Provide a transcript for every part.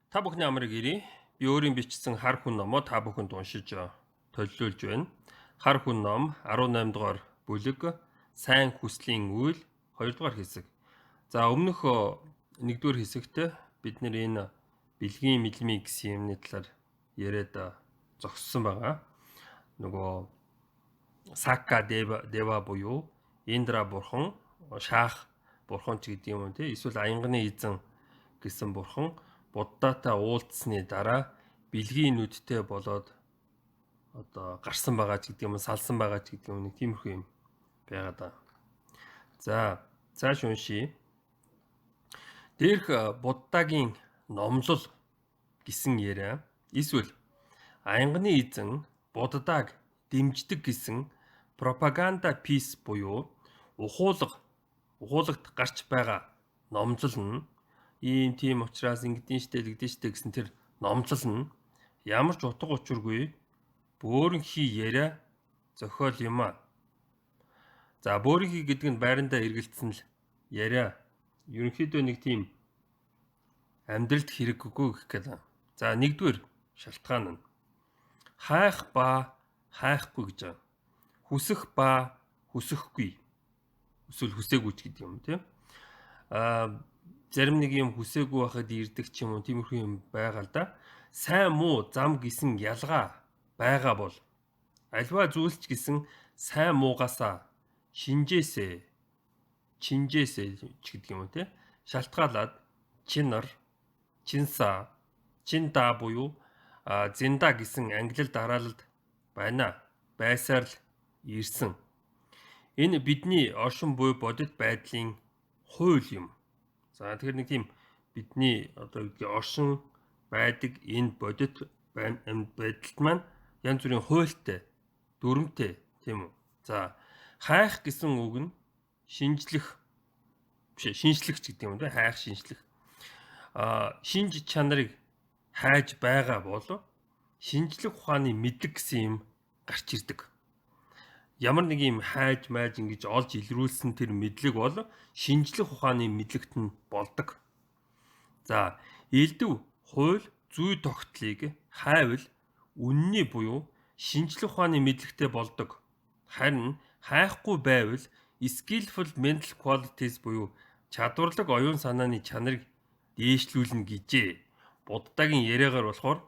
Та бүхний амрыг ирье. Би өөрийн бичсэн хар хүн номоо та бүхэнд уншиж төлөвлөж байна. Хар хүн ном 18 дугаар бүлэг сайн хүслийн үйл 2 дугаар хэсэг. За өмнөх 1-р хэсэгт бид нэр энэ бэлгийн мэлмий гэсэн юмны талаар яриад зогссон байгаа. Нөгөө Сака Дева буюу Индра бурхан, Шаах бурхан ч гэдэг юм тий. Эсвэл аянганы эзэн гэсэн бурхан Буддатай уулзсны дараа бэлгийн нүдтэй болоод одоо гарсан байгаа ч гэдэг юм, салсан байгаа ч гэдэг юм, нэг тиймэрхүү юм байгаа да. За, цааш уншия. Дээрх Буддагийн номлол гэсэн яриа эсвэл аянганы эзэн Буддаг дэмждэг гэсэн пропаганда пис буюу ухуулгад гарч байгаа номлол нь ийм тийм учраас ингэдэж штэ лэгдэж штэ гэсэн тэр номлол нь ямар ч утга учиргүй бөөрөнхий яриа зохиол юм а. За бөөрөнхий гэдэг нь байрандаа эргэлцсэн л яриа. Ерөнхийдөө нэг тийм амьдралд хэрэггүй гэх гээд. За нэгдүгээр шалтгаан нь хайх ба хайхгүй гэж байна. Хүсэх ба хүсэхгүй. Эсвэл хүсээгүй ч гэдэг юм тийм. Зарим нэг юм хүсээгүй байхад ирдэг ч юм уу тиймэрхүү юм байгаа л да. Сайн муу зам гэсэн ялгаа байгаа бол альва зүйлч гэсэн сайн муугасаа чинжээсээ ч гэдэг юм уу те шалтгаалаад чинар чинса чинда буюу зинда гэсэн англиар дараалалд байна байсаар л ирсэн. Энэ бидний оршин буй бодит байдлын хууль юм. За тэгэхээр нэг тийм бидний одоо оршин байдаг энэ бодит байдалд маань янз бүрийн хуультай, дүрмтэй тийм үү. За хайх гэсэн үг нь шинжлэх гэдэг юм да, хайх шинжлэх. Шинж чанарыг хайж байгаа бол шинжлэх ухааны мэдлэг гэсэн юм гарч ирдэг. Ямар нэг юм хайж майж ингэж олж илрүүлсэн тэр мэдлэг бол шинжлэх ухааны мэдлэгт нь болдог. За элдв хууль зүй тогтлыг хайвал үнний буюу шинжлэх ухааны мэдлэгтэй болдог. Харин хайхгүй байвал skillful mental qualities буюу чадварлаг оюун санааны чанарыг дээшлүүлнэ гэжээ. Буддагийн яриагаар болохоор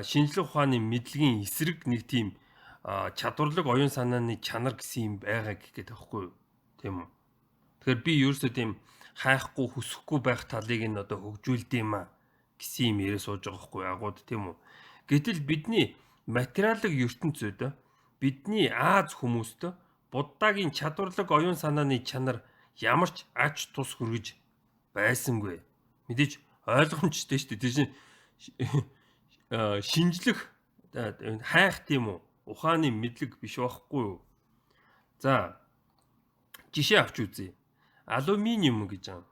шинжлэх ухааны мэдлэгийн эсрэг нэг тийм чадварлаг оюун санааны чанар гэсэн юм байгаа гэх гээд байхгүй юу? Тийм үү? Тэгэхээр би ерөөсөө тийм хайхгүй хүсэхгүй байх талыг нь одоо хөгжүүлд юм а гэсэн юм яриа сууж байгаа байхгүй агууд тийм үү? Гэтэл бидний материалын ертөнцид бидний Аз хүмүүст Буддагийн чадварлаг оюун санааны чанар ямар ч ач тус хүргэж байсангүй. Мэдээж ойлгомжтой шүү дээ. Тэр шинжлэх хайх тийм үү? Ухааны мэдлэг биш байхгүй юу? За жишээ авч үзье. Алуминиум гэж байна.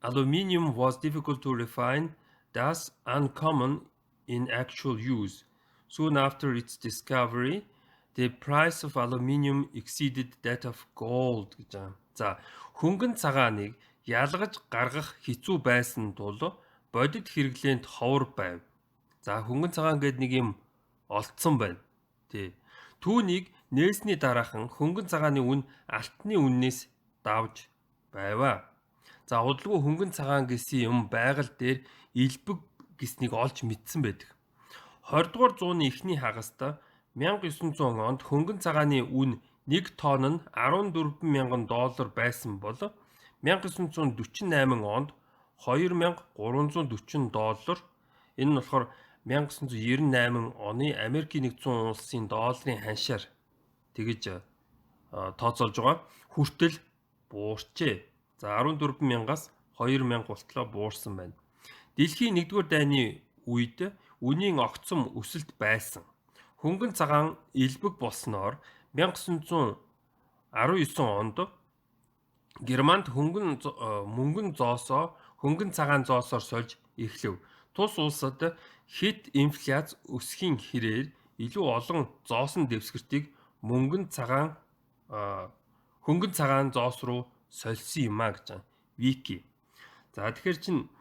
Aluminium was difficult to refine, thus uncommon in actual use. Soon after its discovery, the price of aluminium exceeded that of gold гэж байна. За хөнгөн цагааныг ялгаж гаргах хэцүү байсан тул бодит хэрэглээнд ховор байв. За хөнгөн цагаан гэдэг нэг юм олдсон байна. Тий. Түүнийг нээсний дараахан хөнгөн цагааны үн алтны үннээс давж байваа. За удалгүй хөнгөн цагаан гэсэн юм байгаль дээр элбэг гэснийг олж мэдсэн байдаг. 20 дугаар зууны эхний хагаст 1900 онд хөнгөн цагааны үн 1 тонн нь $14,000 байсан бол 1948 онд $2,340. Энэ нь болохоор 1998 оны Америкийн нэгдсэн улсын долларын ханшаар тэгэж тооцоолж байгаа. Хүртэл буурчээ. За 14,000-аас 2,000 болтлоо буурсан байна. Дэлхийн 1-р дайны үед үнийн огцом өсөлт байсан. Хөнгөн цагаан элбэг болсноор 1919 онд Германд мөнгөн цагаан зоосоор сольж эхлэв. Тус улсад хэд инфляц өсөхийн хэрээр илүү олон зоосон дэвсгэртийг хөнгөн цагаан зоос руу сольсон юм а гэж байна. Вики. За тэгэхээр чин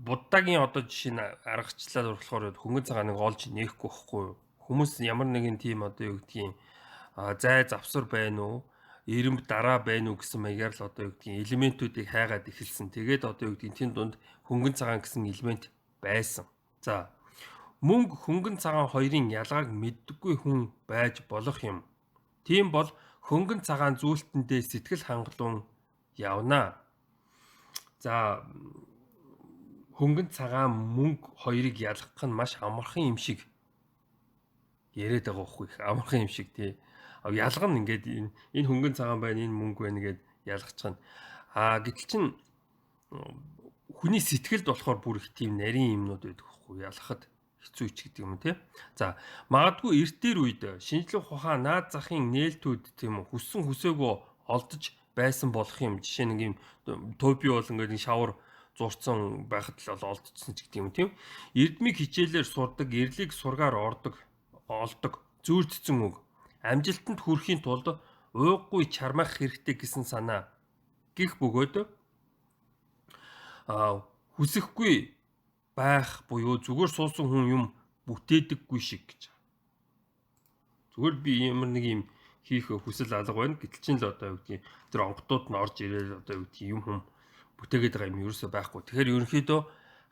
Буддагийн одоо жишээ нь аргачлаад болохоор хөнгөн цагааныг олж нээхгүй байхгүй юу? Хүмүүс ямар нэгэн тийм одоо юу гэдгийг зай завсар байна уу? Ирэмб дараа байна уу гэсэн маягаар л одоо юу гэдгийг элементүүдийг хайгаад эхэлсэн. Тэгээд одоо юу гэдгийг тэн дунд хөнгөн цагаан гэсэн элемент байсан. За мөнгө хөнгөн цагаан хоёрын ялгааг мэддэггүй хүн байж болох юм. Тийм бол хөнгөн цагаан зүйлтэндээ сэтгэл хангалуун явна. За хөнгөн цагаан мөнгө хоёрыг ялгах нь маш амархан юм шиг яриад байгаа байхгүй их амархан юм шиг тий. Ялгана ингээд энэ хөнгөн цагаан байна, энэ мөнгө байна гэд ялгачих нь. Гэтэл чин хүний сэтгэлд болохоор бүр их тийм нарийн юмнууд байдаг байхгүй ялгахад хэцүү ч гэдэг юм тий. За магадгүй эртээр үед шинжлэх ухаан наад захын нээлтүүд тийм үү хүссэн хүсээгүй олдож байсан болох юм. Жишээ нэг юм топи бол ингээд шавар зурцсан байхад л олдчихсон ч гэдэг юм тийм. Эрдмийг хичээлээр сурдаг, эрлийг сургаар ордог, олдог, зүйрдсэн үг. Амжилтанд хүрэхийн тулд ууггүй чармаах хэрэгтэй гэсэн санаа. Гэх бөгөөд хүсэхгүй байх буюу зүгээр суусан хүн юм бүтээдэггүй шиг гэж. Зүгээр би ямар нэг юм хийх хүсэл алга байна. Гэтэл чинь л одоо юу гэдгийг тэр онготууд нь орж ирээд одоо юу гэдгийг юм хүм бүтээгээд байгаа юм ерөөсөй байхгүй. Тэгэхээр ерөнхийдөө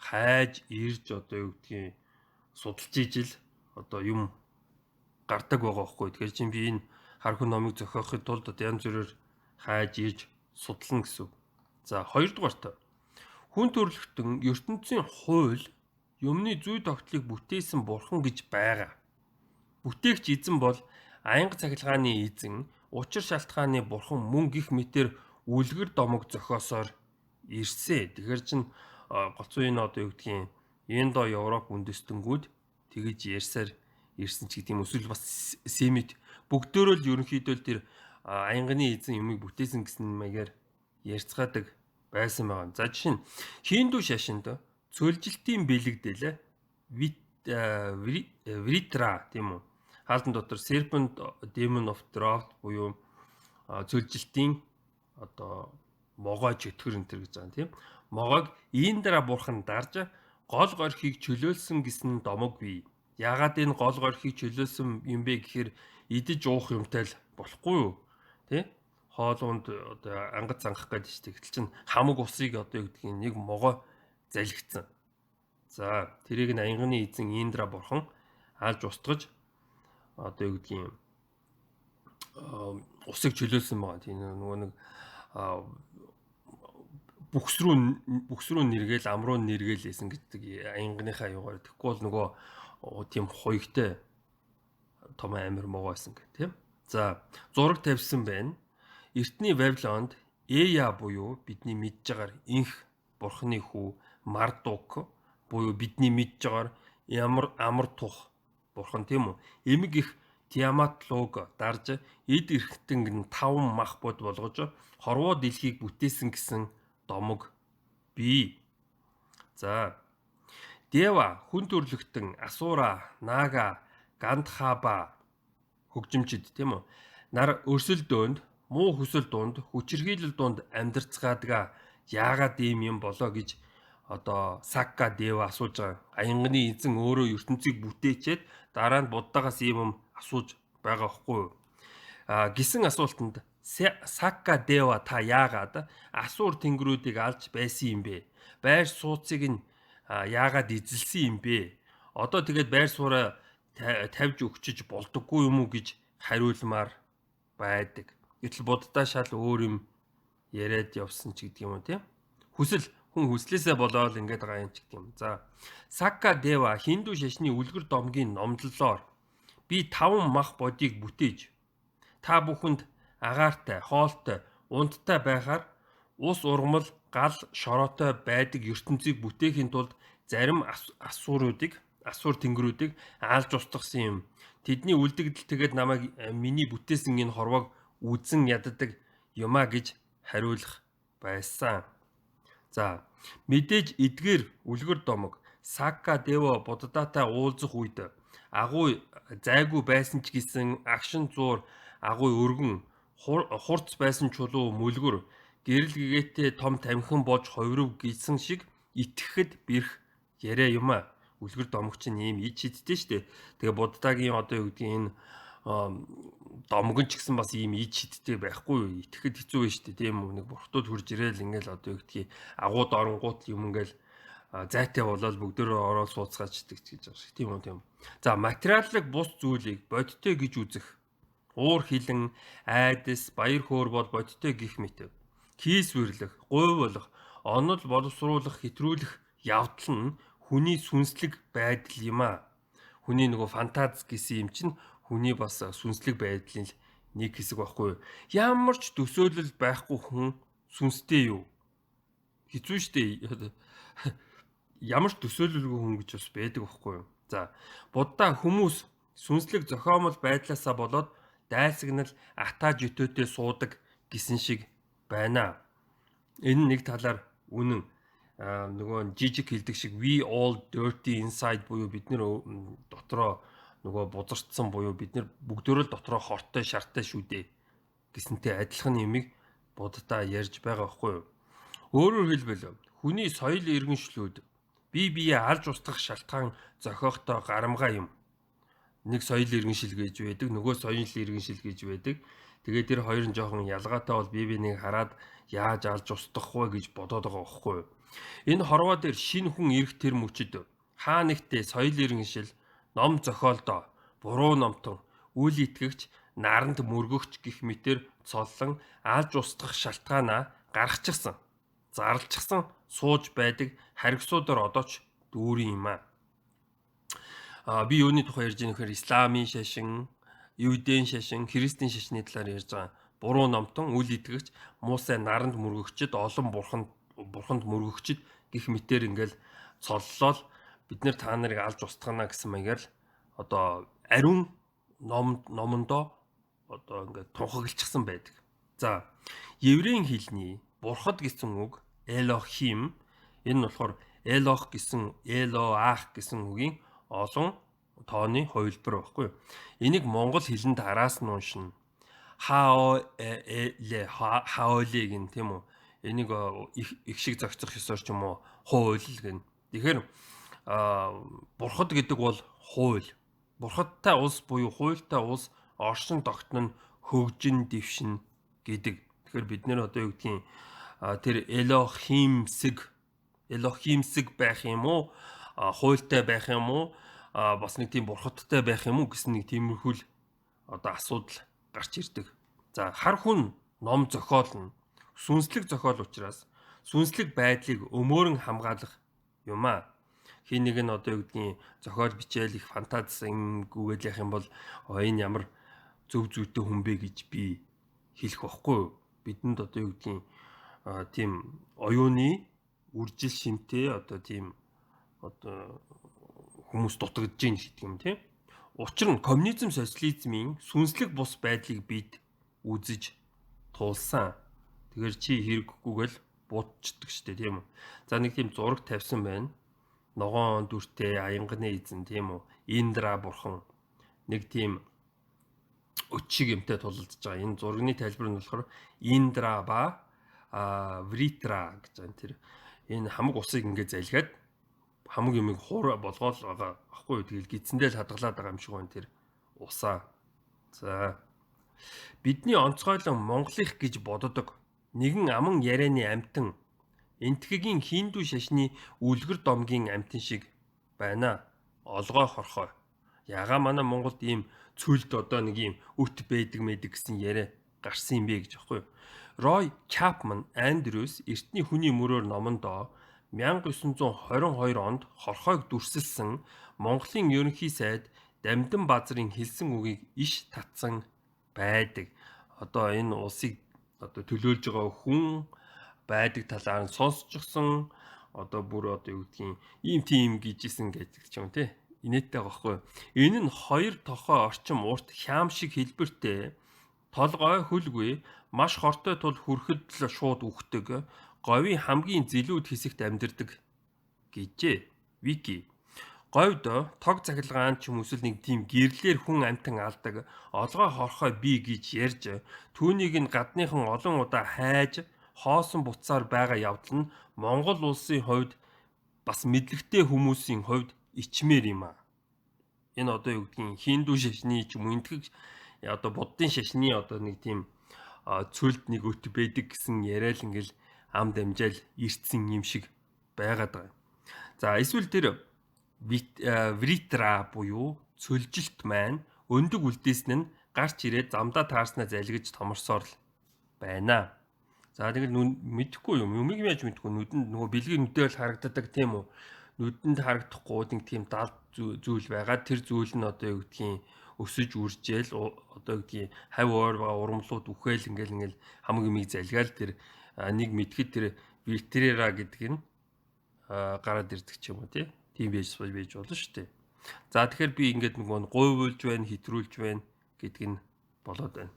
хайж ирж одоо юу гэдгийг судалж ижил одоо юм гардаг байгаа байхгүй. Тэгэхээр чинь би энэ хар хүн номыг зохиохын тулд одоо янз бүрээр хайж ирж судлана гэсэн. За хоёрдугаарт хүн төрөлхтөн ертөнцийн хууль юмны зүй тогтлыг бүтээсэн бурхан гэж байгаа. Бүтээгч эзэн бол аянга цахилгааны эзэн, учир шалтгааны бурхан мөн гих мэтэр үлгэр домог зохиосоор ирсэн. Тэгэхээр чин гоцоо энэ одоо юу гэдгийг Индо Европ үндэстэнгүүд тэгэж ярьсаар ирсэн ч гэдэг юм эсвэл бас Семит бүгдөө л ерөнхийдөө тэр аянганы эзэн юмыг бүтээсэн гэсэн маягаар ярьцгаадаг байсан байгаа. За жишээ нь Хинду шашинд цөлжилтийн бэлэгдэл Вритра тийм үү? Хаалтан дотор Serpent Demon of Drought буюу цөлжилтийн одоо могой чөтгөр энэ төр гэж байгаа тийм. Могойг Индра бурхан дарж гол горхийг чөлөөлсөн гэсэн домог бий. Яагаад энэ гол горхийг чөлөөлсөн юм бэ гэхээр идэж уух юмтай л болохгүй юу? Тэ? Хоолунд одоо ангад цангах гэдэг чинь тэгтэл чинь хамаг усыг одоо юу гэдгийг нэг могой залгицсан. За тэрийг нь аянганы эзэн Индра бурхан алж устгаж одоо юу гэдгийг усыг чөлөөлсөн байгаа. Тийм нөгөө нэг бүхс рүү нэргээл ам руу нэргээл лээсэн гэдэг аянганыхаа юугаар тэгэхгүй бол нөгөө тийм хуйгтай том амир могойсон гэх тийм. За зураг тавьсан байна. Эртний Вавилонд Эя буюу бидний мэдж байгаагаар инх бурхны хүү Мардук буюу бидний мэдж байгаагаар амар тух бурхан тийм үү. Эмэг их Тиамат луг дарж эд эрхтэнг нь 5 мах бод болгож хорвоо дэлхийг бүтээсэн гэсэн домог бий. За Дева хүн төрлөختөн Асура, Нага, Гандхаба хөгжимчд тийм үү. Нар өрсөл дөөнд, муу хүсэл дунд, хүчирхийлэл дунд амьдарцгаадаг. Яагаад ийм юм болоо гэж одоо Сакка Дева асууж байгаа. Аянганы эзэн өөрөө ертөнцийг бүтээчээд дараа нь буддагаас ийм юм асууж байгаа хгүй юу? Гисэн асуултанд Сакка Дева та яагаад асуур тэнгэрүүдийг алж байсан юм бэ? Байр сууцыг нь яагаад эзэлсэн юм бэ? Одоо тэгээд байр суура тавьж өгчөж болдоггүй юм уу гэж хариулмаар байдаг. Гэтэл буддаа шал өөр юм яриад явсан ч гэдэг юм уу тийм. Хүн хүслээсээ болоод ингэж байгаа юм ч гэдэг юм. За Сакка Дева Хинду шашны үлгэр домгийн номлолоор би 5 мах бодийг бүтээж та бүхэнд агаартай, хоолтой, унттай байхаар ус ургамал гал шороотой байдаг ертөнцийг бүтээхийн тулд зарим асуур тэнгэрүүдийг алж устгасан юм. Тэдний үлдэгдэл тэгээд намайг миний бүтээсэн энэ хорвоог үзэн яддаг юмаа гэж хариулах байсан. За мэдээж эдгээр үлгэр домог Сакка Дева буддатай уулзах үед агуй зайгүй байсан ч гэсэн агшин зуур агуй өргөн хурц байсан чулуу мүлгэр гэрэл гэгээтэй том тамхин болж хувирв гэсэн шиг итгэхэд бэрх яриа юм а. Үлгэр домогч нь ийм ид шидтэй штэ. Тэгээ буддагийн одоо юу гэдгийг энэ домгон ч гэсэн бас ийм ид шидтэй байхгүй юу? Итгэхэд хэцүү байж штэ тийм үү? Нэг бурхтууд хурж ирээл ингээл одоо юу гэдгийг агууд оронгууд юм ингээл зайтай болоод бүгдөө ороод сууцгаачдаг гэж байгаа шиг тийм үү тийм. За материаллык бус зүйлийг бодиттой гэж үзэх. Уур хилэн, айдас, баяр хөөр бол бодиттой гих мэт. Кийс бүрлэх, гуй болох, онол боловсруулах, хэтрүүлэх явдал нь хүний сүнслэг байдал юм а. Хүний нөгөө фантаз гэсэн юм чинь хүний бас сүнслэг байдлын нэг хэсэг байхгүй юу? Ямар ч төсөөлөл байхгүй хүн сүнстэй юу? Хэцүү шттэ. Ямар ч төсөөлөлгүй хүн гэж бас байдаг байхгүй юу? За, будда хүмүүс сүнслэг зохиомол байдлаасаа болоод дайсагнал атааж өтөөтэй суудаг гэсэн шиг байна. Энэ нэг талаар үнэн нөгөө жижиг хэлдэг шиг we all dirty inside буюу бид нэр дотроо нөгөө бузартсан буюу бид нэр бүгдөө л дотроо хортой шартай шүү дээ гэсэнтэй адилхан юмыг буддаа ярьж байгаа байхгүй юу? Өөрөөр хэлбэл хүний соёл иргэншлүүд бие биеэ алж устгах шалтгаан зохиохдоо гарамгай юм. Нэг соёл иргэншил гэж байдаг, нөгөө соёл иргэншил гэж байдаг. Тэгээд тэр хоёр нь жоохон ялгаатай бол бие биенийг хараад яаж алж устгах вэ гэж бодоод байгаа байхгүй юу? Энэ хорвоо дээр шинэ хүн ирэх тэр мөчөд хаа нэгтээ соёл иргэншил, ном зохиолдоо, буруу номтон, үл итгэгч, наранд мөргөгч гэх мэтэр цоллон алж устгах шалтгаанаа гаргачихсан. Зарлчихсан сууж байдаг харгисуудаар одоо ч дүүрэн юм а. Би юуны тухай ярьж байгаа нөхөр исламын шашин, юудын шашин, христийн шашны талаар ярьж байгаа. Буруу номтон, үл итгэгч, муусай наранд мөргөгчд, олон бурханд мөргөгчд гих мэтэр ингээл цоллол бид нэр та нарыг алж устгана гэсэн маягаар л одоо ариун номондоо одоо ингээд тунхаглчихсан байдаг. За, еврейн хэлний бурхад гэсэн үг Элохим энэ нь болохоор Элох гэсэн Элоах гэсэн үгийн олон тооны хувилбар байхгүй юу? Энийг монгол хэлэнд араас нь уншина. Хаоле гин тийм үү? Энийг их шиг зохицох ёсоор ч юм уу хууль гэн. Тэгэхээр бурхад гэдэг бол хууль. Бурхадтай улс буюу хуультай улс оршин тогтно хөгжин дэвшин гэдэг. Тэгэхээр бид нэр одоо юу гэдгийг тэр Элохимсэг байх юм уу? Хуультай байх юм уу? Бас нэг тийм бурхадтай байх юм уу гэсэн нэг тиймэрхүү л одоо асуудал гарч ирдэг. За хар хүн ном зохиолно. Сүнслэг зохиол учраас сүнслэг байдлыг өмөөрөн хамгаалах юм а. Хин нэг нь одоо юу гэдгийг зохиол бичээл их фантазин гүгээд явах юм бол энэ ямар зөв зүйтэй хүн бэ гэж би хэлэх байхгүй юу? Бидэнд одоо юу гэдгийг тийм оюуны үржил шимтэй одоо тийм одоо хүмүүс дутагдж гин гэдэг юм тийм. Учир нь коммунизм социализмын сүнслэг бус байдлыг бид үзэж туулсан. Тэгэхээр чи хэрэггүйгээл буутчдаг штэ тийм үү. За нэг тийм зураг тавьсан байна. Ногоон дүртэй аянганы эзэн тийм үү. Индра бурхан нэг тийм өчиг юмтай тулалдж байгаа. Энэ зургийн тайлбар нь болохоор Индра ба Вритра гэж байна. Тэр энэ хамаг усыг ингээд залгиад хамаг юмыг хуур болгоол байгаа аахгүй юу. Тэгэл гидсэндээ л хадгалаад байгаа юм шиг байна тэр усаа. За бидний онцгойлон монголих гэж боддог нэгэн аман ярианы амтан энтхэгийн хиндүү шашны үлгэр домгийн амтан шиг байна. Олгой хорхой. Яга манай Монголд ийм цөлд одоо нэг ийм өт байдаг мэдэг гэсэн яриа гарсан юм бэ гэж аахгүй юу. Рой Чапман Андрюс Эртний хүний мөрөөр номондоо 1922 онд хорхойг дүрсэлсэн Монголын ерөнхий сайд Дамдан Базрын хэлсэн үгийг иш татсан байдаг. Одоо энэ улсыг одоо төлөөлж байгаа хүн байдаг талаар нь сонсчихсон. Одоо бүр одоо юу гэдгийг ийм тийм гэжсэн гэдэг ч юм те. Инээдтэй байгаа байхгүй. Энэ нь хоёр тохой орчим урт хям шиг хэлбэртэй толгой хөлгүй маш хортой тул хүрэхэд л шууд үхдэг говийн хамгийн зэлүүд хэсэгт амьдардаг гэжээ. Вики. Говьд тог цахилгаан ч юм эсвэл нэг тийм гэрлэр хүн амтан алдаг олгой хорхой бий гэж ярьж түүнийг нь гадныхан олон удаа хайж хоосон буцаар байгаа явдал нь Монгол улсын хувьд бас мэдлэгтэй хүмүүсийн хувьд ичмээр юм аа. Энэ одоо юу гэдгийг хинду шашны ч юм уу энтгэг одоо буддын шашны одоо нэг тийм цөлд нэг өт байдаг гэсэн яриа л ингээл ам дамжаал ирцэн юм шиг байгаад байгаа. За эсвэл тэр вритра буюу цөлжилт маань өндөг үлдээсэн нь гарч ирээд замдаа таарснаа залгиж томорсоор л байна. За тэгэл мэдэхгүй юм. Юмыг яаж мэдэхгүй нүдэнд нөгөө бэлгийн нүдээр л харагддаг тийм үү? Нүдэнд харагдахгүй нэг тийм далд зүйл байгаа. Тэр зүйл нь одоо юу гэдгийг өсөж үржээл одоо юу гэдгийг хав ойр байгаа урамлууд үхэл ингээл хамаг юмыг залгаал тэр нэг мэдхэд тэр витрера гэдэг нь гараад ирдэг ч юм уу тийм байж болно шүү дээ. За тэгэхээр би ингээд нөгөө гуйвуулж байна, хэтрүүлж байна гэдг нь болоод байна.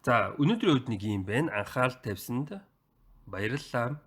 За өнөөдрийн үед нэг юм байна. Анхаарал тавьсанд баярлалаа.